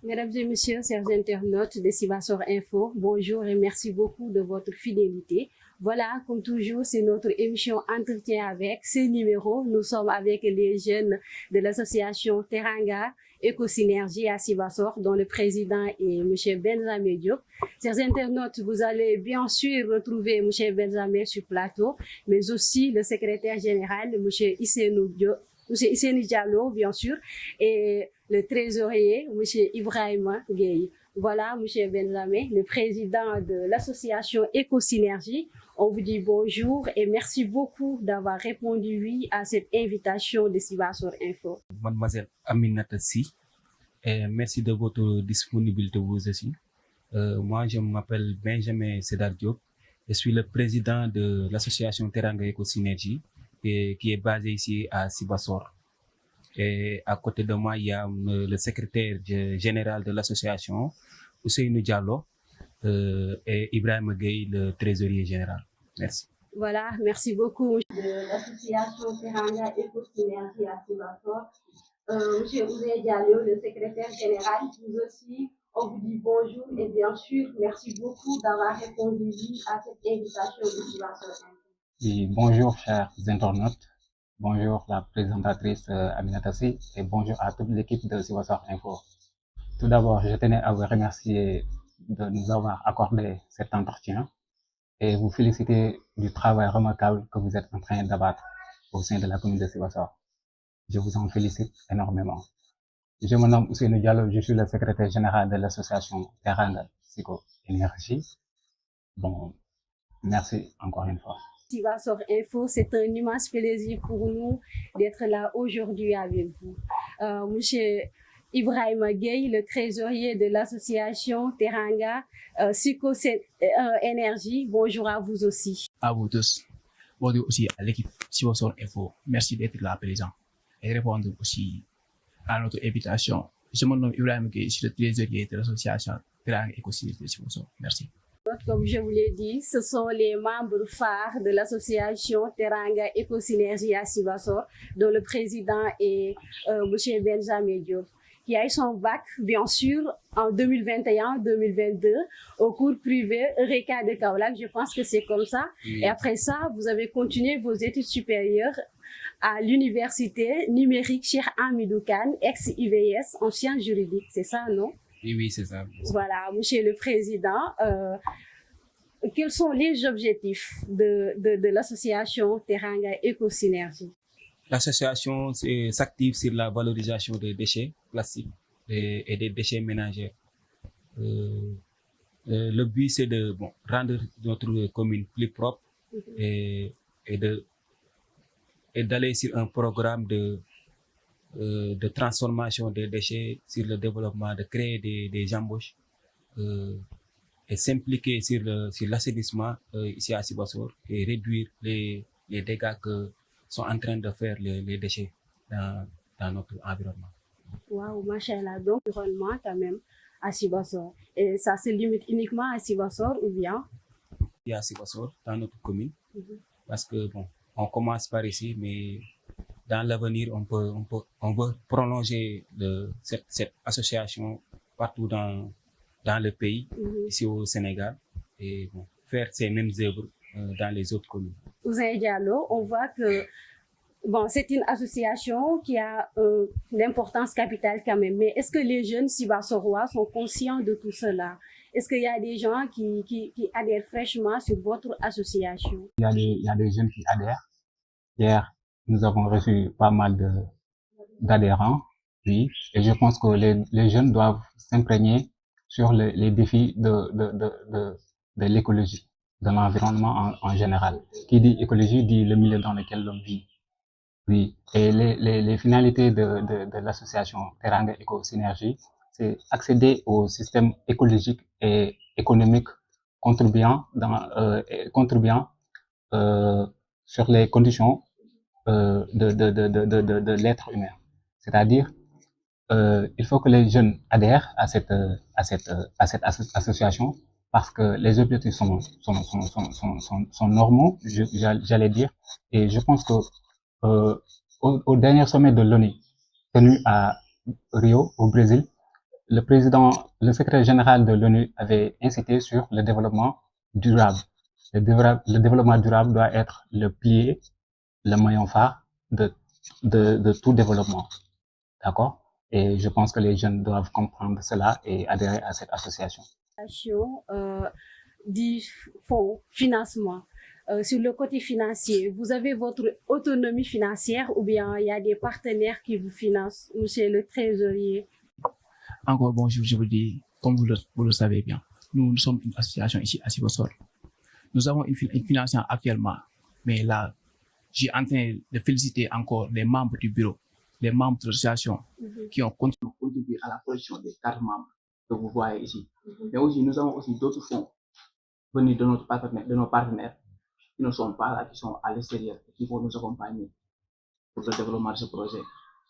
Mesdames et messieurs, chers internautes de Sibassor Info, bonjour et merci beaucoup de votre fidélité. Voilà, comme toujours, c'est notre émission Entretien avec. Ce numéro, nous sommes avec les jeunes de l'association Teranga Éco-Synergie à Sibassor, dont le président est M. Benjamin Diop. Chers internautes, vous allez bien sûr retrouver M. Benjamin sur plateau, mais aussi le secrétaire général, M. Issenou Diop. M. Issenou Diallo, bien sûr, et le trésorier, M. Ibrahima Gueye. Voilà, M. Benjamin, le président de l'association Éco-Synergie. On vous dit bonjour et merci beaucoup d'avoir répondu oui à cette invitation de Sibassor Info. Mademoiselle Aminata Sy, et merci de votre disponibilité vous aussi. Moi, je m'appelle Benjamin Sédar Diop. Je suis le président de l'association Teranga Éco-Synergie qui est basée ici à Sibassor. Et à côté de moi, il y a le secrétaire général de l'association, Ousseynou Diallo, et Ibrahim Gueye, le trésorier général. Merci. Voilà, merci beaucoup. De l'association Teranga Éco-Synergie à Sibassor. Monsieur Ousseyn Diallo, le secrétaire général, vous aussi, on vous dit bonjour et bien sûr, merci beaucoup d'avoir répondu oui à cette invitation de Sibassor. Et bonjour, chers internautes. Bonjour, la présentatrice Aminata Sy et bonjour à toute l'équipe de Sibassor Info. Tout d'abord, je tenais à vous remercier de nous avoir accordé cet entretien et vous féliciter du travail remarquable que vous êtes en train d'abattre au sein de la commune de Sibassor. Je vous en félicite énormément. Je me nomme Ousseynou Diallo, je suis le secrétaire général de l'association Teranga Éco-Énergie. Bon, merci encore une fois. Sibassor Info, c'est un immense plaisir pour nous d'être là aujourd'hui avec vous. Monsieur Ibrahima Gueye, le trésorier de l'association Teranga Énergie, bonjour à vous aussi. À vous tous. Bonjour aussi à l'équipe Sibassor Info. Merci d'être là présent et répondre aussi à notre invitation. Je me nomme Ibrahima Gueye, je suis le trésorier de l'association Teranga Éco-Synergie de Sibassor. Merci. Comme je vous l'ai dit, ce sont les membres phares de l'association Teranga Éco-Synergie à Sibassor, dont le président est M. Benjamin Diop, qui a eu son bac, bien sûr, en 2021-2022, au cours privé Eureka de Kaolack. Je pense que c'est comme ça. Oui. Et après ça, vous avez continué vos études supérieures à l'université numérique Cheikh Hamidou Kane, ex-IVS, en sciences juridiques. C'est ça, non? Oui, c'est ça. Voilà, Monsieur le Président, quels sont les objectifs de l'association Teranga Éco-Synergie? L'association s'active sur la valorisation des déchets plastiques et des déchets ménagers. Le but, c'est de rendre notre commune plus propre et d'aller sur un programme de transformation des déchets, sur le développement, de créer des embauches et s'impliquer sur l'assainissement ici à Sibassor et réduire les dégâts que sont en train de faire les déchets dans notre environnement. Waouh, machallah, donc l'environnement quand même à Sibassor. Et ça se limite uniquement à Sibassor ou bien? Il y a Sibassor dans notre commune, parce que on commence par ici, mais dans l'avenir, on veut prolonger cette association partout dans le pays, ici au Sénégal, et faire ces mêmes œuvres dans les autres communes. Ousseynou Diallo, on voit que c'est une association qui a l'importance capitale quand même, mais est-ce que les jeunes Sibassorois sont conscients de tout cela? Est-ce qu'il y a des gens qui adhèrent fraîchement sur votre association? Il y a des jeunes qui adhèrent. Hier, nous avons reçu pas mal d'adhérents, oui, et je pense que les jeunes doivent s'imprégner sur les défis de l'écologie, de l'environnement en général. Qui dit écologie dit le milieu dans lequel l'homme vit. Oui, et les finalités de l'association Teranga Éco-Synergie, c'est accéder au système écologique et économique contribuant sur les conditions de l'être humain. C'est-à-dire, il faut que les jeunes adhèrent à cette association parce que les objectifs sont normaux, j'allais dire, et je pense que au dernier sommet de l'ONU tenu à Rio, au Brésil, le secrétaire général de l'ONU avait incité sur le développement durable. Le développement durable doit être le pilier, le maillon phare de tout développement. D'accord? Et je pense que les jeunes doivent comprendre cela et adhérer à cette association. Du fonds, financement. Sur le côté financier, vous avez votre autonomie financière ou bien il y a des partenaires qui vous financent, monsieur le trésorier? Encore bonjour, je vous dis, comme vous le savez bien, nous sommes une association ici à Sibassor. Nous avons une financement actuellement, mais là, j'ai en train de féliciter encore les membres du bureau, les membres de l'association qui ont contribué à la production des 4 membres que vous voyez ici. Mais aussi, nous avons aussi d'autres fonds venus de nos partenaires qui ne sont pas là, qui sont à l'extérieur et qui vont nous accompagner pour le développement de ce projet.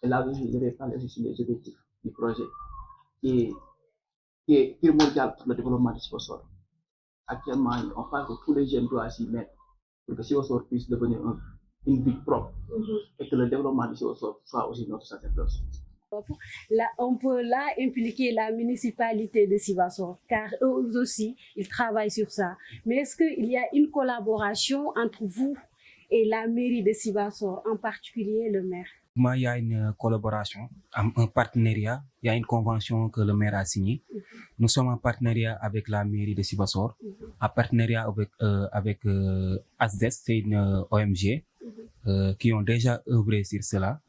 Et là aussi, je vais parler aussi des objectifs du projet qui est primordial pour le développement de Sibassor. Actuellement, on parle que tous les jeunes doivent s'y mettre pour que Sibassor puisse devenir une ville propre et que le développement de Sibassor soit aussi notre sacerdoce. Là, on peut là impliquer la municipalité de Sibassor, car eux aussi, ils travaillent sur ça. Mais est-ce qu'il y a une collaboration entre vous et la mairie de Sibassor, en particulier le maire? Il y a une collaboration, un partenariat, il y a une convention que le maire a signée. Nous sommes en partenariat avec la mairie de Sibassor, en partenariat avec ASDES, c'est une ONG qui ont déjà œuvré sur cela.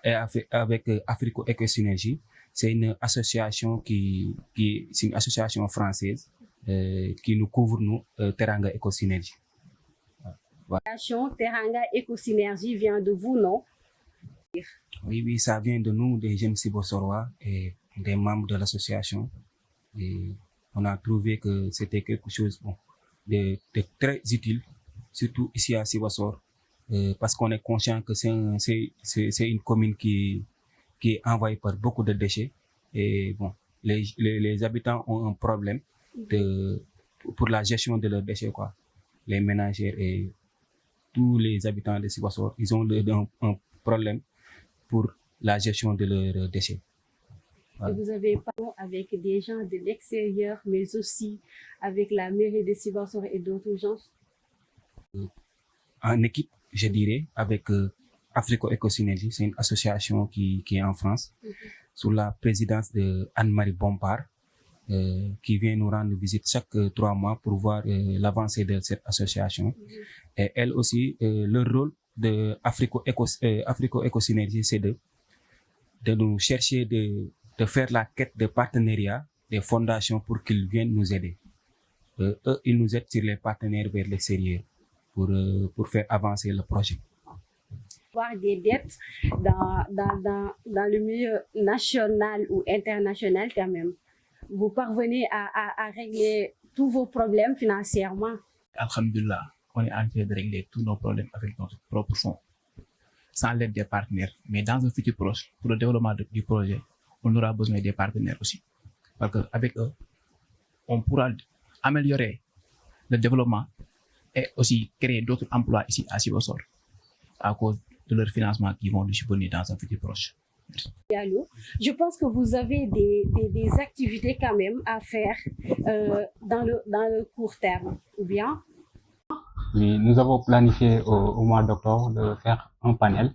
Et avec Africo Ecosynergie, c'est une association c'est une association française qui nous couvre, nous, Teranga Ecosynergie. L'association Teranga Ecosynergie vient de vous, non? Oui, ça vient de nous, des jeunes Sibassorois et des membres de l'association. Et on a trouvé que c'était quelque chose de très utile, surtout ici à Sibassor, parce qu'on est conscient que c'est une commune qui est envahie par beaucoup de déchets. Et bon, les habitants ont un problème pour la gestion de leurs déchets, quoi. Les ménagères et tous les habitants de Sibassor, ils ont un problème pour la gestion de leurs déchets. Voilà. Et vous avez parlé avec des gens de l'extérieur, mais aussi avec la mairie de Sibassor et d'autres gens? En équipe, je dirais, avec Africo Ecosynergie, c'est une association qui est en France, sous la présidence de Anne-Marie Bompard, qui vient nous rendre visite chaque 3 mois pour voir l'avancée de cette association. Et elle aussi, le rôle de Africo Ecosynergie, c'est de nous chercher, de faire la quête de partenariat des fondations pour qu'ils viennent nous aider. Eux, ils nous aident sur les partenaires vers l'extérieur pour faire avancer le projet. Avoir des dettes dans le milieu national ou international quand même. Vous parvenez à régler tous vos problèmes financièrement? Alhamdulillah, on est en train de régler tous nos problèmes avec notre propre fonds, sans l'aide des partenaires. Mais dans un futur proche, pour le développement du projet, on aura besoin des partenaires aussi. Parce qu'avec eux, on pourra améliorer le développement et aussi créer d'autres emplois ici à Sibassor à cause de leur financement qui vont nous subvenir dans un futur proche. Merci. Je pense que vous avez des activités quand même à faire dans le court terme, ou bien? Oui, nous avons planifié au mois d'octobre de faire un panel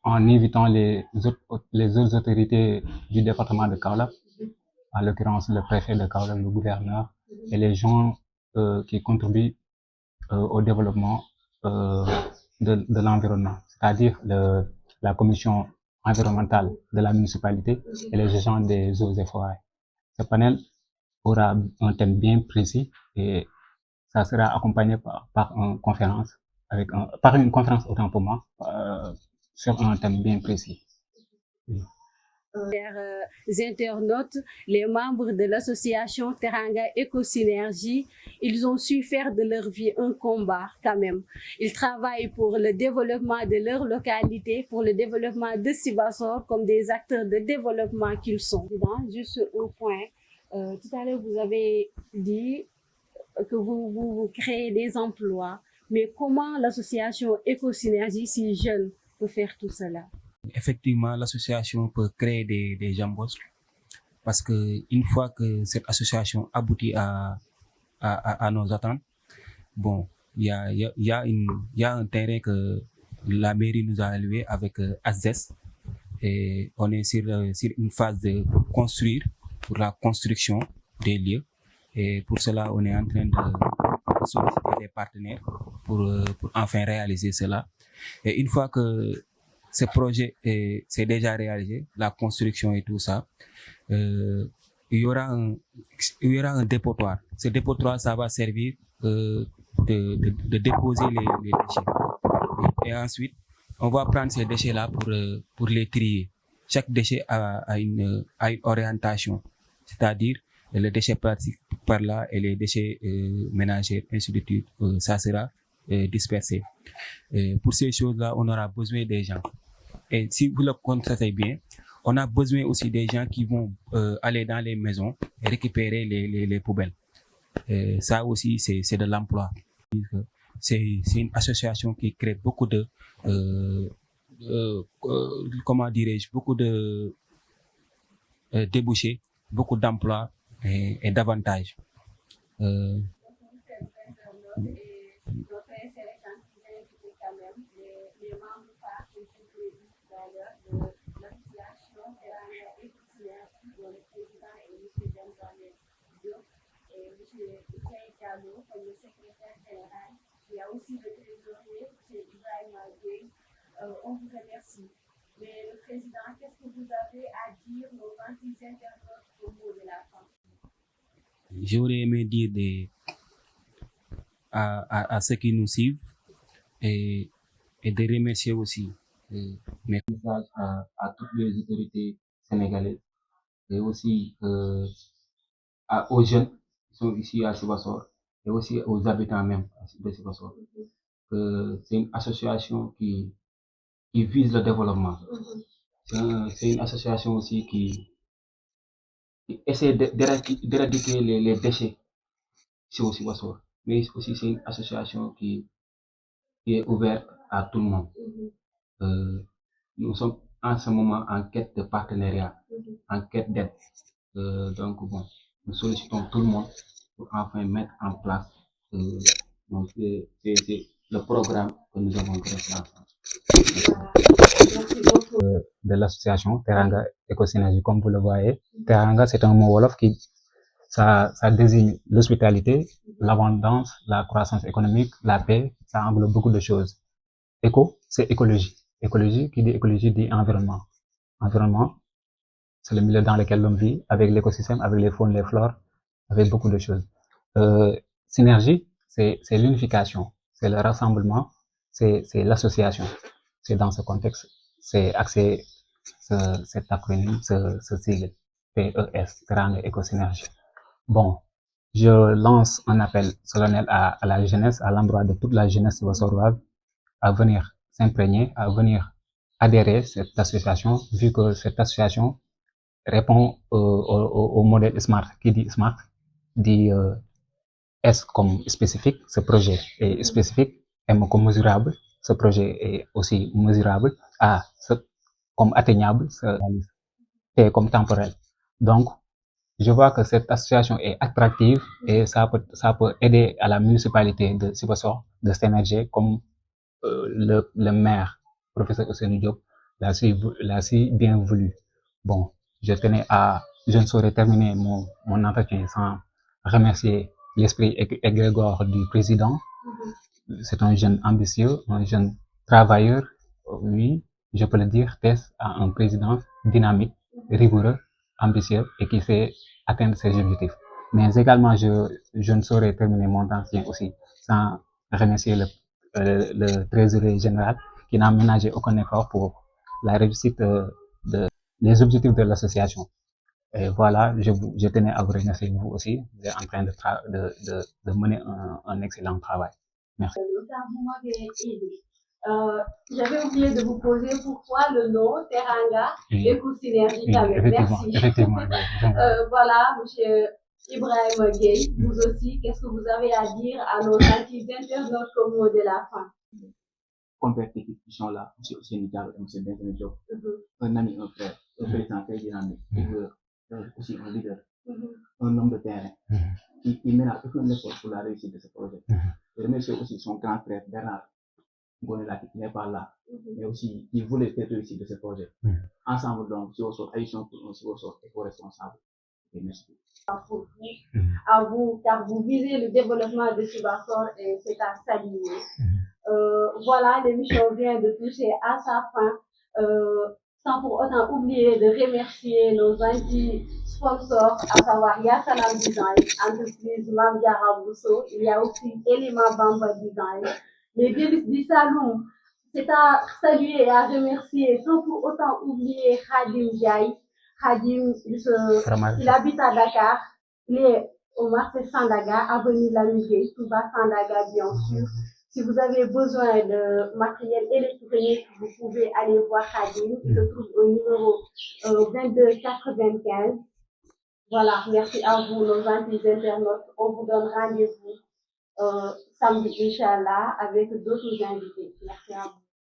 en invitant les autres autorités du département de Kaolack, en l'occurrence le préfet de Kaolack, le gouverneur, et les gens qui contribuent au développement de l'environnement, c'est-à-dire la commission environnementale de la municipalité et les agents des eaux et forêts. Ce panel aura un thème bien précis et ça sera accompagné par une conférence autant pour moi, sur un thème bien précis. Oui. Chers internautes, les membres de l'association Teranga Ecosynergie, ils ont su faire de leur vie un combat quand même. Ils travaillent pour le développement de leur localité, pour le développement de Sibassor comme des acteurs de développement qu'ils sont. Juste un point, tout à l'heure vous avez dit que vous créez des emplois, mais comment l'association Ecosynergie, si jeune, peut faire tout cela? Effectivement, l'association peut créer des embauches parce que une fois que cette association aboutit à nos attentes, bon, il y a un terrain que la mairie nous a alloué avec ASDES et on est sur une phase de construire pour la construction des lieux et pour cela on est en train de solliciter des partenaires pour enfin réaliser cela. Et une fois que ce projet c'est déjà réalisé, la construction et tout ça, il y aura un dépotoir. Ce dépotoir, ça va servir de déposer les déchets. Et ensuite, on va prendre ces déchets-là pour les trier. Chaque déchet a une orientation, c'est-à-dire les déchets plastiques par là et les déchets ménagers, ainsi de suite, ça sera dispersé. Pour ces choses-là, on aura besoin des gens. Et si vous le constatez bien, on a besoin aussi des gens qui vont aller dans les maisons et récupérer les poubelles. Ça aussi, c'est de l'emploi. C'est une association qui crée beaucoup de, comment dirais-je, beaucoup de débouchés, beaucoup d'emplois et d'avantages. Comme le secrétaire général, il y a aussi le trésorier, M. Ibrahim Gueye. On vous remercie. Mais le président, qu'est-ce que vous avez à dire aux gentils internautes au mot de la fin? J'aurais aimé dire à ceux qui nous suivent et de remercier aussi mes messages à toutes les autorités sénégalaises et aussi aux jeunes qui sont ici à Sibassor et aussi aux habitants même de Sibassor. C'est une association qui vise le développement. C'est une association aussi qui essaie d'éradiquer les déchets sur Sibassor. Mais aussi c'est une association qui est ouverte à tout le monde. Nous sommes en ce moment en quête de partenariat, en quête d'aide. Donc bon, nous sollicitons tout le monde pour enfin mettre en place donc, c'est le programme que nous avons créé ensemble. De l'association Teranga Éco-Synergie, comme vous le voyez. Teranga, c'est un mot wolof qui ça désigne l'hospitalité, l'abondance, la croissance économique, la paix, ça englobe beaucoup de choses. Éco, c'est écologie. Écologie, qui dit écologie dit environnement. Environnement, c'est le milieu dans lequel l'homme vit, avec l'écosystème, avec les faunes, les flores, avec beaucoup de choses. Synergie, c'est l'unification, c'est le rassemblement, c'est l'association. C'est dans ce contexte, c'est axé cet acronyme, ce sigle, PES, Teranga Éco-Synergie. Bon, je lance un appel solennel à la jeunesse, à l'endroit de toute la jeunesse sibassoroise, à venir s'imprégner, à venir adhérer à cette association, vu que cette association répond au modèle SMART. Qui dit SMART dit S comme spécifique, ce projet est spécifique, M comme mesurable, ce projet est aussi mesurable, A comme atteignable, T comme temporel. Donc, je vois que cette association est attractive et ça peut aider à la municipalité de Sibassor de s'émerger comme le maire, professeur Ousseynou Diop, l'a si bien voulu. Bon, je ne saurais terminer mon entretien sans remercier l'esprit égrégore du président. C'est un jeune ambitieux, un jeune travailleur. Oui, je peux le dire, Tess a un président dynamique, rigoureux, ambitieux et qui sait atteindre ses objectifs. Mais également, je ne saurais terminer mon entretien aussi sans remercier le trésorier général qui n'a ménagé aucun effort pour la réussite des objectifs de l'association. Et voilà, je tenais à vous remercier vous aussi. Vous êtes en train de mener un excellent travail. Merci. Vous m'avez aidé. J'avais oublié de vous poser pourquoi le nom Teranga Éco-Synergie. Merci. Effectivement. Voilà, monsieur Ibrahim Gueye, vous aussi, qu'est-ce que vous avez à dire à nos gentils internautes au mot de la fin? compères techniques qui sont là, M. Ousseini Diallo et M. Benjamin Diop, un ami, un frère, un président très dynamique, aussi un leader, un homme de terrain, qui mène aucun effort pour la réussite de ce projet. Je remercie aussi son grand frère Bernard Gonelaki, qui n'est pas là, mais aussi qui voulait faire réussite de ce projet. Ensemble, donc, Sibassor, agissons pour un Sibassor éco-responsable. Et merci. À vous, car vous visez le développement de Sibassor et c'est à saluer. Voilà, l'émission vient de toucher à sa fin. Sans pour autant oublier de remercier nos anti-sponsors, à savoir Yassalam Design, entreprise Mamdiara Bousso. Il y a aussi Elima Bamba Design. Les délices du salon, c'est à saluer et à remercier, sans pour autant oublier Khadim Diaye. Khadim, il habite à Dakar. Il est au marché Sandaga, avenue Lamigué, tout bas Sandaga, bien sûr. Si vous avez besoin de matériel électronique, vous pouvez aller voir Khadim. Il se trouve au numéro 2295. Voilà, merci à vous, nos gentils internautes. On vous donne rendez-vous samedi, Inch'Allah, avec d'autres invités. Merci à vous.